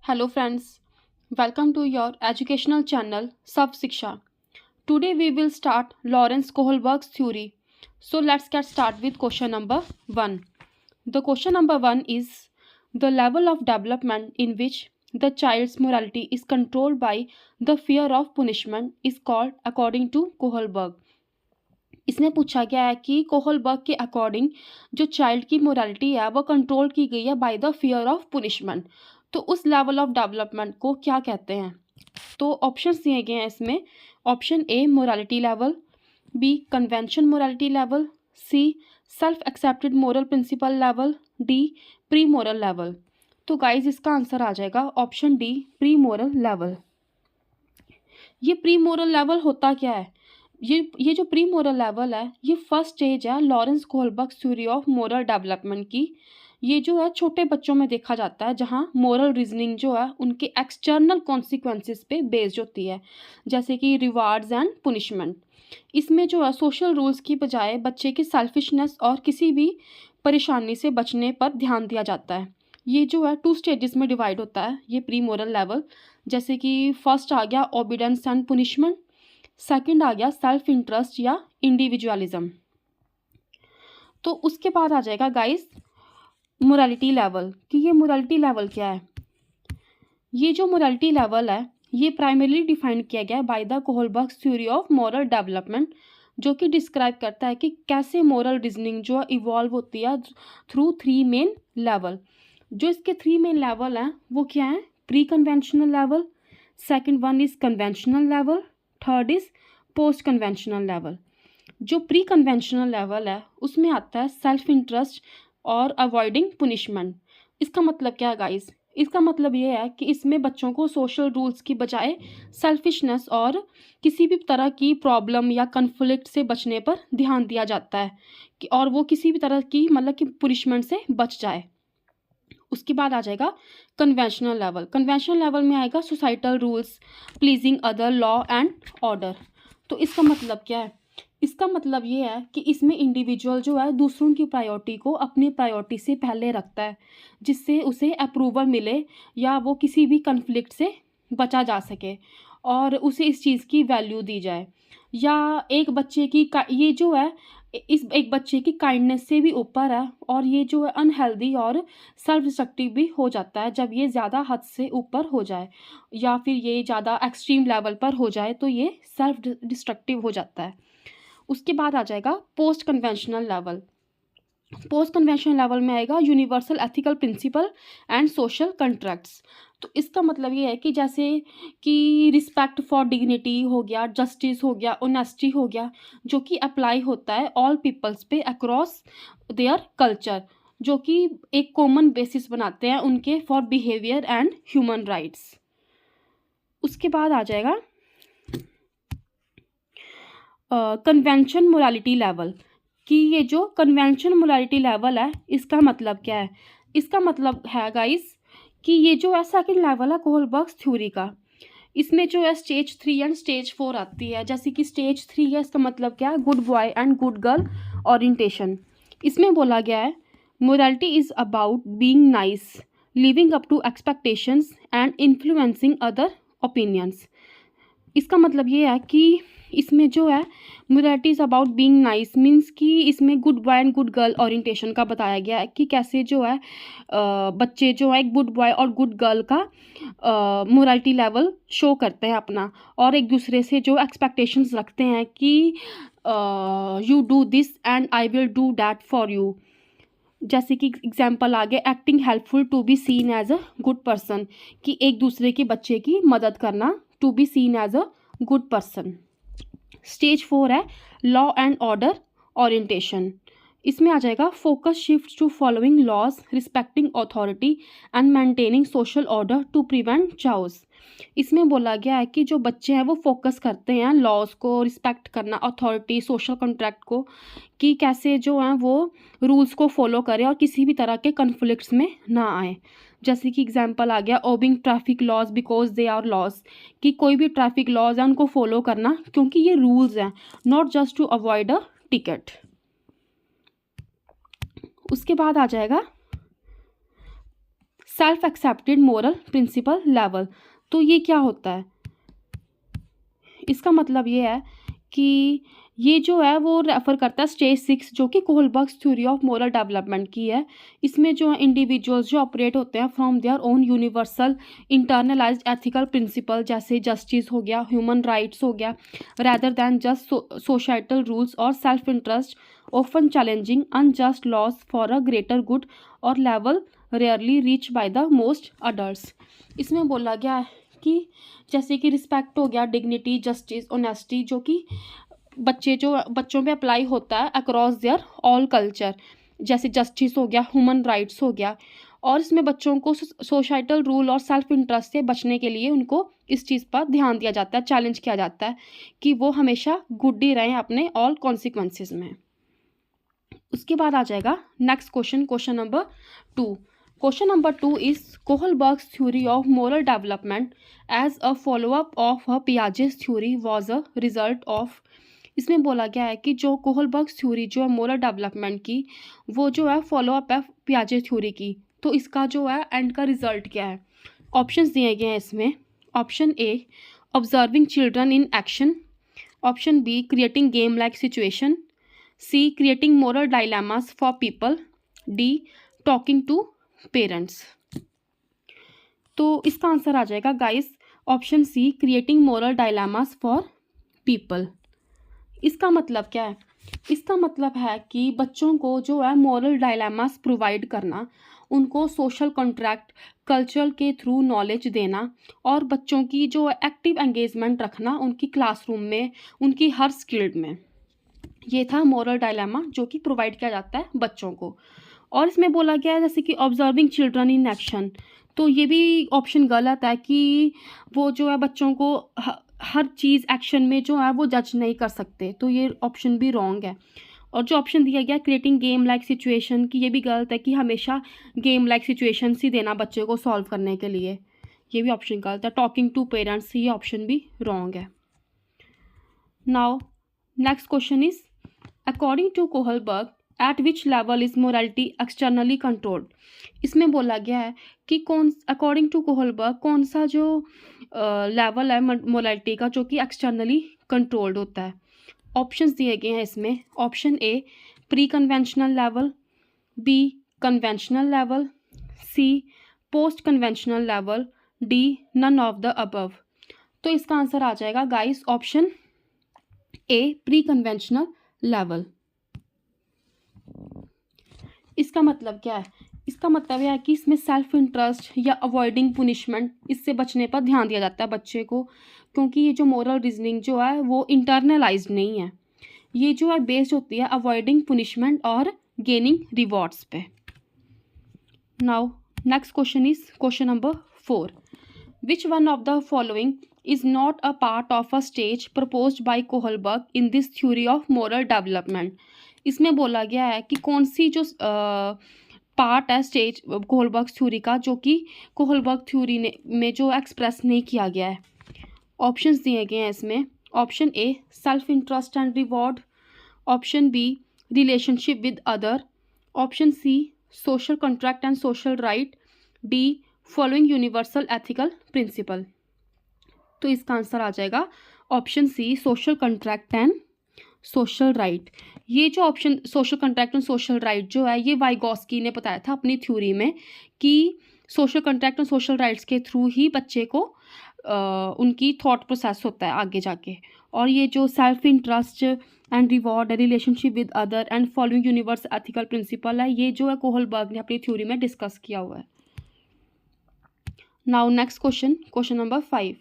Hello friends, welcome to your educational channel Sub Shiksha. Today we will start Lawrence Kohlberg's theory. So let's get started with question number 1. The question number 1 is the level of development in which the child's morality is controlled by the fear of punishment is called according to Kohlberg. इसमें पूछा गया है कि Kohlberg के according जो child की morality है वो कंट्रोल की गई है by the fear of punishment, तो उस लेवल ऑफ डेवलपमेंट को क्या कहते हैं। तो ऑप्शंस दिए गए हैं इसमें। Option A morality level, B convention morality level, C self accepted moral principle level, D pre moral level. तो गाइज इसका आंसर आ जाएगा option D pre moral level. ये प्री मोरल लेवल होता क्या है? ये जो प्री मोरल लेवल है ये फर्स्ट स्टेज है Lawrence Kohlberg theory of moral development की। ये जो है छोटे बच्चों में देखा जाता है जहाँ मोरल रीजनिंग जो है उनके एक्सटर्नल कॉन्सिक्वेंसेस पे बेस्ड होती है, जैसे कि रिवार्ड्स एंड पुनिशमेंट। इसमें जो है सोशल रूल्स की बजाय बच्चे की सेल्फिशनेस और किसी भी परेशानी से बचने पर ध्यान दिया जाता है। ये जो है 2 स्टेजेस में डिवाइड होता है ये प्री मोरल लेवल, जैसे कि फर्स्ट आ गया ओबीडेंस एंड पुनिशमेंट, सेकंड आ गया सेल्फ इंटरेस्ट या इंडिविजुअलिज्म। तो उसके बाद आ जाएगा गाइस मोरालिटी लेवल कि ये मोरालिटी लेवल क्या है। ये जो मोरालिटी लेवल है ये प्राइमरीली डिफाइन किया गया है by the Kohlberg theory of moral development, जो कि डिस्क्राइब करता है कि कैसे मोरल रीजनिंग जो इवॉल्व होती है थ्रू 3 मेन लेवल। जो इसके 3 मेन लेवल हैं वो क्या है? Pre conventional level, second one is conventional level, third is post conventional level. जो प्री कन्वेंशनल लेवल है उसमें आता है सेल्फ इंटरेस्ट और अवॉइडिंग पुनिशमेंट। इसका मतलब क्या है गाइस? इसका मतलब ये है कि इसमें बच्चों को सोशल रूल्स की बजाय सेल्फिशनेस और किसी भी तरह की प्रॉब्लम या कन्फ्लिक्ट से बचने पर ध्यान दिया जाता है कि और वो किसी भी तरह की मतलब कि पुनिशमेंट से बच जाए। उसके बाद आ जाएगा कन्वेंशनल लेवल। कन्वेंशनल लेवल में आएगा societal rules, pleasing other, law and order. तो इसका मतलब क्या है? इसका मतलब ये है कि इसमें इंडिविजुअल जो है दूसरों की प्रायोरिटी को अपनी प्रायोरिटी से पहले रखता है, जिससे उसे अप्रूवल मिले या वो किसी भी कन्फ्लिक्ट से बचा जा सके और उसे इस चीज़ की वैल्यू दी जाए। या एक बच्चे की ये जो है इस एक बच्चे की काइंडनेस से भी ऊपर है और ये जो है अनहेल्दी और सेल्फ डिस्ट्रक्टिव भी हो जाता है जब ये ज़्यादा हद से ऊपर हो जाए या फिर ये ज़्यादा एक्सट्रीम लेवल पर हो जाए तो ये सेल्फ डिस्ट्रक्टिव हो जाता है। उसके बाद आ जाएगा post conventional level. Post conventional level में आएगा universal ethical principle and social contracts. तो इसका मतलब ये है कि जैसे कि रिस्पेक्ट फॉर डिग्निटी हो गया, जस्टिस हो गया, ऑनेस्टी हो गया, जो कि अप्लाई होता है ऑल पीपल्स पे अक्रॉस देयर कल्चर, जो कि एक कॉमन बेसिस बनाते हैं उनके for behaviour and human rights. उसके बाद आ जाएगा कन्वेंशन मोरालिटी लेवल कि ये जो कन्वेंशन मोरालिटी लेवल है इसका मतलब क्या है? इसका मतलब है गाइस कि ये जो है सेकंड लेवल है कोहलबर्ग थ्योरी का। इसमें जो है स्टेज 3 एंड स्टेज 4 आती है। जैसे कि स्टेज 3 है, इसका मतलब क्या है? Good boy and good girl orientation. इसमें बोला गया है morality is about being nice, living up to expectations and influencing other opinions. इसका मतलब ये है कि इसमें जो है morality is about being nice means कि इसमें good boy and good girl orientation का बताया गया है कि कैसे जो है बच्चे जो है गुड बॉय और गुड गर्ल का मोरालिटी लेवल शो करते हैं अपना और एक दूसरे से जो एक्सपेक्टेशंस रखते हैं कि you do this and I will do that for you. जैसे कि एग्जाम्पल आगे acting helpful to be seen as a good person, कि एक दूसरे के बच्चे की मदद करना, to be seen as a good person. Stage 4 है लॉ एंड ऑर्डर ओरिएंटेशन। इसमें आ जाएगा focus shift to following laws, respecting authority and maintaining social order to prevent chaos. इसमें बोला गया है कि जो बच्चे हैं वो फोकस करते हैं लॉज को, रिस्पेक्ट करना, अथॉरिटी, सोशल कॉन्ट्रैक्ट को, कि कैसे जो हैं वो रूल्स को फॉलो करें और किसी भी तरह के कन्फ्लिक्ट्स में ना आए। जैसे कि एग्जांपल आ गया obeying traffic laws because they are laws, कि कोई भी ट्रैफिक लॉज है उनको फॉलो करना क्योंकि ये रूल्स हैं, not just to avoid a ticket. उसके बाद आ जाएगा self accepted moral principle level. तो ये क्या होता है, इसका मतलब ये है कि ये जो है वो रेफ़र करता है स्टेज 6 जो कि कोहलबर्ग्स थ्योरी ऑफ मोरल डेवलपमेंट की है। इसमें जो है इंडिविजुअल्स जो ऑपरेट होते हैं from their own universal internalized ethical principle, जैसे जस्टिस हो गया, ह्यूमन राइट्स हो गया, rather than just societal rules और self interest, often challenging unjust laws for a greater good और level rarely reach by the most adults. इसमें बोला गया है कि जैसे कि रिस्पेक्ट हो गया, डिग्निटी, जस्टिस, ऑनेस्टी, जो कि बच्चों पे अप्लाई होता है अक्रॉस देयर ऑल कल्चर, जैसे जस्टिस हो गया, ह्यूमन राइट्स हो गया। और इसमें बच्चों को सोसाइटल रूल और सेल्फ इंटरेस्ट से बचने के लिए उनको इस चीज़ पर ध्यान दिया जाता है, चैलेंज किया जाता है कि वो हमेशा गुड ही रहें अपने ऑल कॉन्सिक्वेंसेज में। उसके बाद आ जाएगा next question, question number 2। Question number 2 is Kohlberg's theory of moral development as a follow-up of Piaget's theory was a result of। इसमें बोला गया है कि जो कोहलबर्ग्स थ्योरी जो है मोरल डेवलपमेंट की, वो जो है फॉलोअप है पियाजे थ्योरी की। तो इसका जो है एंड का रिजल्ट क्या है, ऑप्शंस दिए गए हैं इसमें। Option A, observing children in action. Option B, creating game like situation. C, creating moral dilemmas for people. D, talking to parents. तो इसका आंसर आ जाएगा guys option C, creating moral dilemmas for people. इसका मतलब क्या है, इसका मतलब है कि बच्चों को जो है मोरल डायलेमास प्रोवाइड करना, उनको सोशल कॉन्ट्रैक्ट कल्चर के थ्रू नॉलेज देना और बच्चों की जो एक्टिव एंगेजमेंट रखना उनकी क्लासरूम में, उनकी हर स्किल्ड में। ये था मोरल डायलेमा जो कि प्रोवाइड किया जाता है बच्चों को। और इसमें बोला गया है जैसे कि ऑब्जर्विंग चिल्ड्रन इन एक्शन, तो ये भी ऑप्शन गलत है कि वो जो है बच्चों को हर चीज़ एक्शन में जो है वो जज नहीं कर सकते, तो ये ऑप्शन भी रॉन्ग है। और जो ऑप्शन दिया गया क्रिएटिंग गेम लाइक सिचुएशन की, ये भी गलत है कि हमेशा गेम लाइक सिचुएशन ही देना बच्चे को सॉल्व करने के लिए, ये भी ऑप्शन गलत है। टॉकिंग टू पेरेंट्स, ये ऑप्शन भी रॉन्ग है। Now next question is according to Kohlberg at which level is morality externally controlled. इसमें बोला गया है कि कौन, अकॉर्डिंग टू कोहलबर्ग, कौन सा जो लेवल है मोरालिटी का जो कि एक्सटर्नली कंट्रोल्ड होता है। ऑप्शंस दिए गए हैं इसमें। Option A, pre conventional level. B, conventional level. C, post conventional level. D, none of the above. तो इसका आंसर आ जाएगा guys option A, pre conventional level. इसका मतलब क्या है, इसका मतलब यह है कि इसमें सेल्फ इंटरेस्ट या अवॉइडिंग पुनिशमेंट, इससे बचने पर ध्यान दिया जाता है बच्चे को, क्योंकि ये जो मोरल रीजनिंग जो है वो इंटरनलाइज्ड नहीं है, ये जो है बेस्ड होती है अवॉइडिंग पुनिशमेंट और गेनिंग रिवॉर्ड्स पे। Now next question is question number 4। Which one of the following is not a part of a stage proposed by Kohlberg in this theory of moral development. इसमें बोला गया है कि कौन सी जो part है स्टेज कोहलबर्ग थ्योरी का जो कि कोहलबर्ग थ्योरी में जो एक्सप्रेस नहीं किया गया है। ऑप्शंस दिए गए हैं इसमें। Option A, self interest and reward. Option B, relationship with other. Option C, social contract and social right. D, following universal ethical principle. तो इसका आंसर आ जाएगा option C, social contract and social right. ये जो option social contract and social right जो है, ये Vygotsky ने बताया था अपनी थ्योरी में कि social contract and social rights के थ्रू ही बच्चे को उनकी थॉट प्रोसेस होता है आगे जाके। और ये जो self interest and reward, relationship with other and following universe ethical principle है, ये जो है कोहलबर्ग ने अपनी थ्योरी में डिस्कस किया हुआ है। Now next question, question number 5।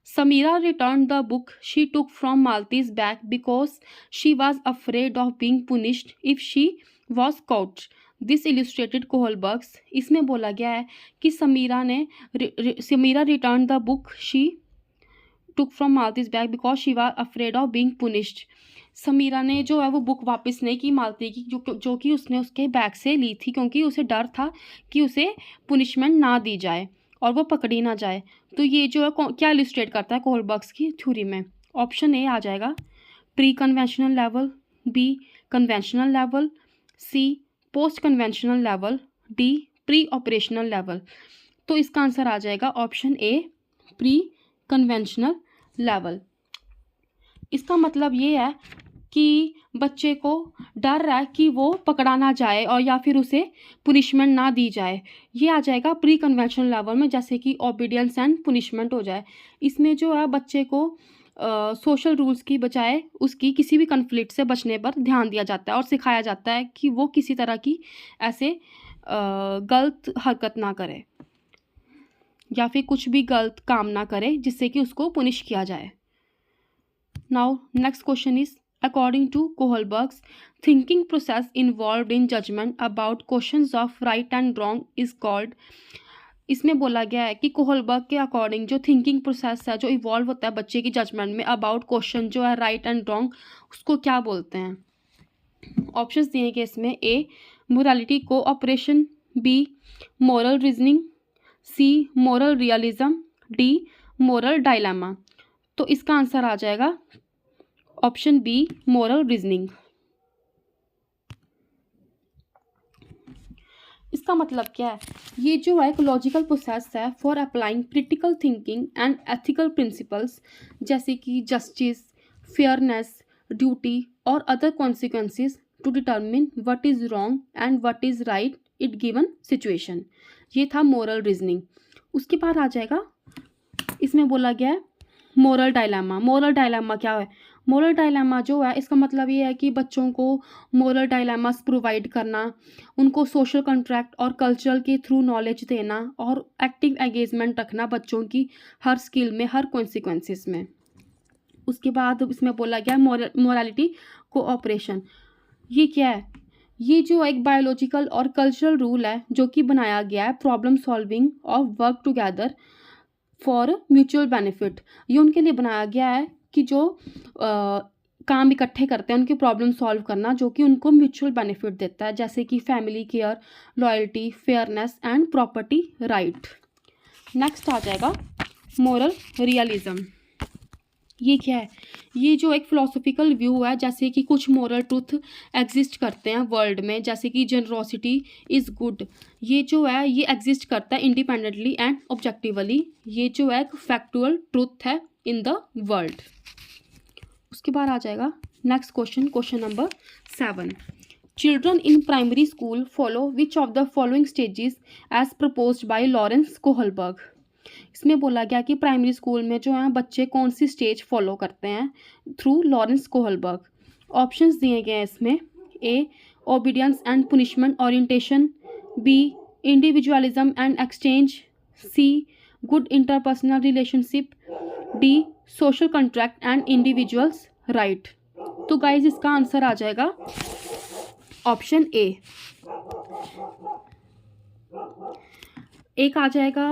Samira returned the book she took from Malti's bag because she was afraid of being punished if she was caught. This illustrated Kohlberg's। इसमें बोला गया है कि Samira returned the book she took from Malti's bag because she was afraid of being punished। Samira ने जो है वो book वापस नहीं की मालती की, जो कि उसने उसके बैग से ली थी, क्योंकि उसे डर था कि उसे पुनिशमेंट ना दी जाए और वो पकड़ी ना जाए। तो ये जो है क्या इलस्ट्रेट करता है कोहलबर्ग्स की थ्योरी में। ऑप्शन ए आ जाएगा pre conventional level. B, conventional level. C, post conventional level. D, pre operational level. तो इसका आंसर आ जाएगा option A, pre conventional level. इसका मतलब ये है कि बच्चे को डर रहा है कि वो पकड़ा ना जाए और या फिर उसे पुनिशमेंट ना दी जाए, ये आ जाएगा प्री कन्वेंशनल लेवल में, जैसे कि ओबीडियंस एंड पुनिशमेंट हो जाए। इसमें जो है बच्चे को सोशल रूल्स की बजाय उसकी किसी भी कन्फ्लिक्ट से बचने पर ध्यान दिया जाता है और सिखाया जाता है कि वो किसी तरह की ऐसे गलत हरकत ना करे या फिर कुछ भी गलत काम ना करे जिससे कि उसको पुनिश किया जाए। Now next question is, according to Kohlberg's thinking process involved in judgment about questions of right and wrong is called, इसमें बोला गया है कि कोहलबर्ग के अकॉर्डिंग जो थिंकिंग प्रोसेस है जो इवॉल्व होता है बच्चे की जजमेंट में अबाउट क्वेश्चन जो है राइट एंड रॉन्ग, उसको क्या बोलते हैं। ऑप्शंस दिए गए इसमें, A morality cooperation, B moral reasoning, C moral realism, D moral dilemma. तो इसका आंसर आ जाएगा ऑप्शन बी, मोरल रीजनिंग। इसका मतलब क्या है, ये जो है एक लॉजिकल प्रोसेस है for applying critical thinking and ethical principles जैसे कि जस्टिस, फेयरनेस, ड्यूटी और other consequences to determine what is wrong and what is right it given situation. ये था मोरल रीजनिंग। उसके बाद आ जाएगा, इसमें बोला गया है मोरल डायलेमा। मोरल डायलेमा क्या है, मोरल डायलेमा जो है इसका मतलब ये है कि बच्चों को मोरल डायलेमास प्रोवाइड करना, उनको सोशल कॉन्ट्रैक्ट और कल्चरल के थ्रू नॉलेज देना और एक्टिव एंगेजमेंट रखना बच्चों की हर स्किल में, हर कॉन्सिक्वेंसेस में। उसके बाद इसमें बोला गया मोरालिटी कोऑपरेशन। ये क्या है, ये जो एक बायोलॉजिकल और कल्चरल रूल है जो कि बनाया गया है problem solving of work together for mutual benefit. ये उनके लिए बनाया गया है कि जो काम इकट्ठे करते हैं उनकी प्रॉब्लम सॉल्व करना जो कि उनको म्यूचुअल बेनिफिट देता है, जैसे कि family care, loyalty, fairness and property right. Next आ जाएगा मोरल रियलिज्म। ये क्या है, ये जो एक फिलोसॉफिकल व्यू है जैसे कि कुछ मोरल ट्रूथ एग्जिस्ट करते हैं वर्ल्ड में, जैसे कि जनरोसिटी इज़ गुड। ये जो है ये एग्जिस्ट करता है इंडिपेंडेंटली एंड ऑब्जेक्टिवली। ये जो है एक फैक्चुअल ट्रूथ है इन द वर्ल्ड। उसके बाद आ जाएगा next question, question number 7। Children in primary school follow which of the following stages as proposed by Lawrence Kohlberg. इसमें बोला गया कि प्राइमरी स्कूल में जो है बच्चे कौन सी स्टेज फॉलो करते हैं थ्रू लॉरेंस कोहलबर्ग। ऑप्शंस दिए गए हैं इसमें, A obedience and punishment orientation, B individualism and exchange, C good interpersonal relationship, D social contract and individuals right. तो गाइज इसका आंसर आ जाएगा ऑप्शन ए। एक आ जाएगा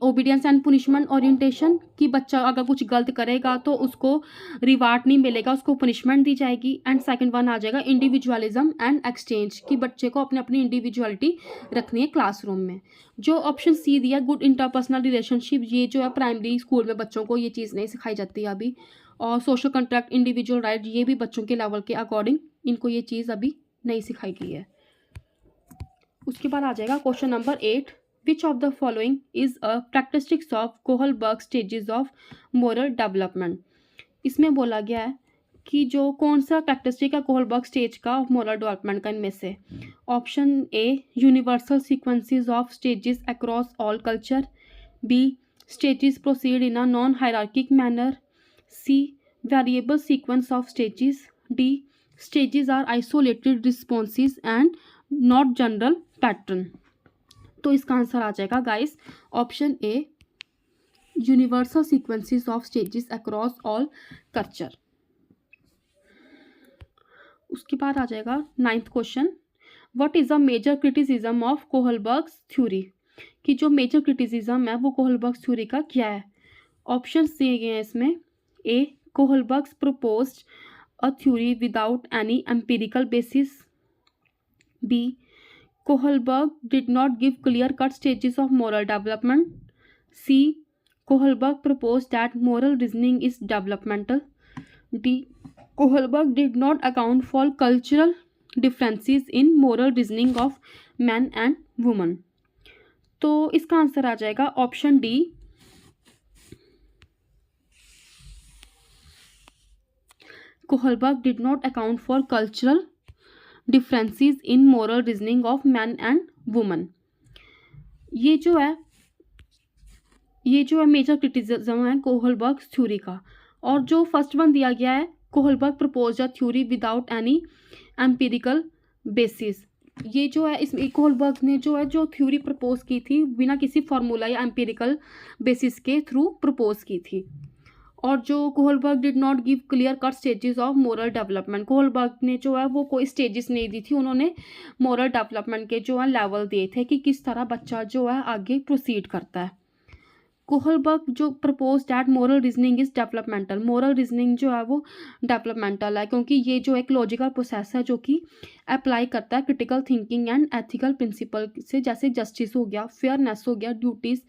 ओबीडियंस एंड पुनिशमेंट ओरिएंटेशन कि बच्चा अगर कुछ गलत करेगा तो उसको रिवार्ड नहीं मिलेगा, उसको पनिशमेंट दी जाएगी। एंड सेकंड वन आ जाएगा इंडिविजुअलिज्म एंड एक्सचेंज कि बच्चे को अपनी इंडिविजुअलिटी रखनी है क्लासरूम में। जो ऑप्शन सी दिया गुड इंटरपर्सनल रिलेशनशिप, ये जो है प्राइमरी स्कूल में बच्चों को ये चीज़ नहीं सिखाई जाती है अभी। और सोशल कॉन्ट्रैक्ट, इंडिविजुअल राइट, ये भी बच्चों के लेवल के अकॉर्डिंग इनको ये चीज़ अभी नहीं सिखाई गई है। उसके बाद आ जाएगा question number 8, which of the following is a characteristics of Kohlberg stages of moral development. इसमें बोला गया है कि जो कौन सा कैरेक्टरिस्टिक है कोहलबर्ग स्टेज का ऑफ मोरल डेवलपमेंट का इनमें से। Option A universal sequences of stages across all culture, B stages proceed in a non hierarchic manner, C variable sequence of stages, D stages are isolated responses and not general pattern. तो इसका answer आ जाएगा guys option A universal sequences of stages across all culture. उसके बाद आ जाएगा 9th question, what is a major criticism of कोहलबर्ग्स theory कि जो मेजर क्रिटिसिज्म है वो कोहलबर्ग्स थ्योरी का क्या है। ऑप्शंस दिए गए हैं इसमें, A Kohlberg's proposed a theory without any empirical basis, B. Kohlberg did not give clear-cut stages of moral development. C. Kohlberg proposed that moral reasoning is developmental. D. Kohlberg did not account for cultural differences in moral reasoning of men and women. तो इसका answer आ जाएगा option D, Kohlberg did not account for cultural differences in moral reasoning of man and woman. ये जो है major criticism है Kohlberg theory का। और जो फर्स्ट वन दिया गया है, कोहलबर्ग प्रपोज अ theory without any empirical basis. ये जो है इसमें कोहलबर्ग ने जो थ्योरी प्रपोज की थी बिना किसी फार्मूला या एम्पिरिकल बेसिस के थ्रू प्रपोज की थी। और जो Kohlberg did not give clear cut stages of moral development, Kohlberg ने जो है वो कोई स्टेजेस नहीं दी थी, उन्होंने मोरल डेवलपमेंट के जो है लेवल दिए थे कि किस तरह बच्चा जो है आगे प्रोसीड करता है। कोहलबर्ग जो propose that moral reasoning is developmental, moral reasoning जो है वो डेवलपमेंटल है क्योंकि ये जो एक लॉजिकल प्रोसेस है जो कि अप्लाई करता है critical thinking and ethical principle से, जैसे जस्टिस हो गया, फेयरनेस हो गया, duties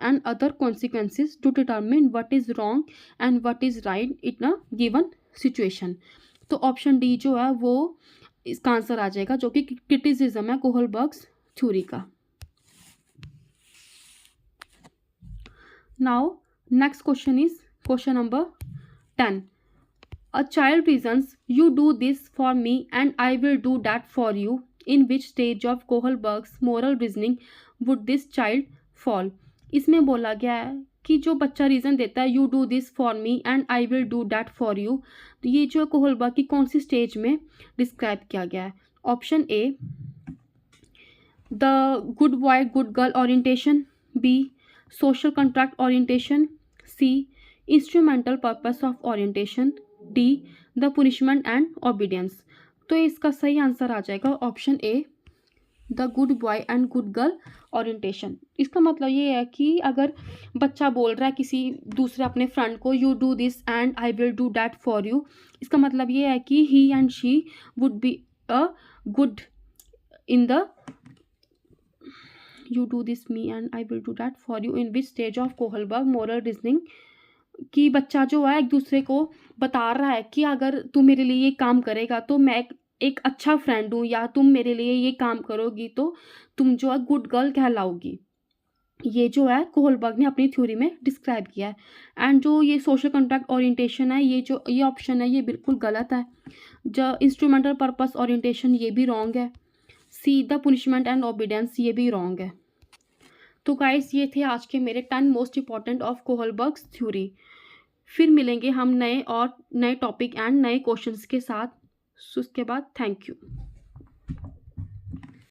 and other consequences to determine what is wrong and what is right in a given situation. तो ऑप्शन डी जो है वो इसका आंसर आ जाएगा, जो कि क्रिटिसिज्म है कोहलबर्ग थ्योरी का। Now next question is question number 10. A child reasons, you do this for me and I will do that for you. In which stage of Kohlberg's moral reasoning would this child fall? इसमें बोला गया है कि जो बच्चा reason देता है you do this for me and I will do that for you, तो ये जो कोहलबर्ग की कौन सी स्टेज में डिस्क्राइब किया गया है? Option A, the good boy good girl orientation, B social contract orientation, C instrumental purpose of orientation, D the punishment and obedience। तो इसका सही आंसर आ जाएगा option A, the good boy and good girl orientation. इसका मतलब ये है कि अगर बच्चा बोल रहा है किसी दूसरे अपने फ्रेंड को you do this and I will do that for you, इसका मतलब ये है कि he and she would be a good in the you do this me and I will do that for you। in which stage of Kohlberg moral reasoning, कि बच्चा जो है एक दूसरे को बता रहा है कि अगर तू मेरे लिए ये काम करेगा तो मैं एक अच्छा फ्रेंड हूँ, या तुम मेरे लिए ये काम करोगी तो तुम जो है गुड गर्ल कहलाओगी। ये जो है कोहलबर्ग ने अपनी थ्योरी में डिस्क्राइब किया है। एंड जो ये सोशल कॉन्ट्रैक्ट ओरिएंटेशन है, ये ऑप्शन है, ये बिल्कुल गलत है। जो इंस्ट्रूमेंटल पर्पस ओरिएंटेशन ये भी रॉन्ग है। See the punishment and obedience ये भी रॉन्ग है। तो गाइस ये थे आज के मेरे 10 मोस्ट इंपॉर्टेंट ऑफ कोहलबर्ग्स थ्योरी। फिर मिलेंगे हम नए टॉपिक एंड नए क्वेश्चंस के साथ। उसके बाद थैंक यू।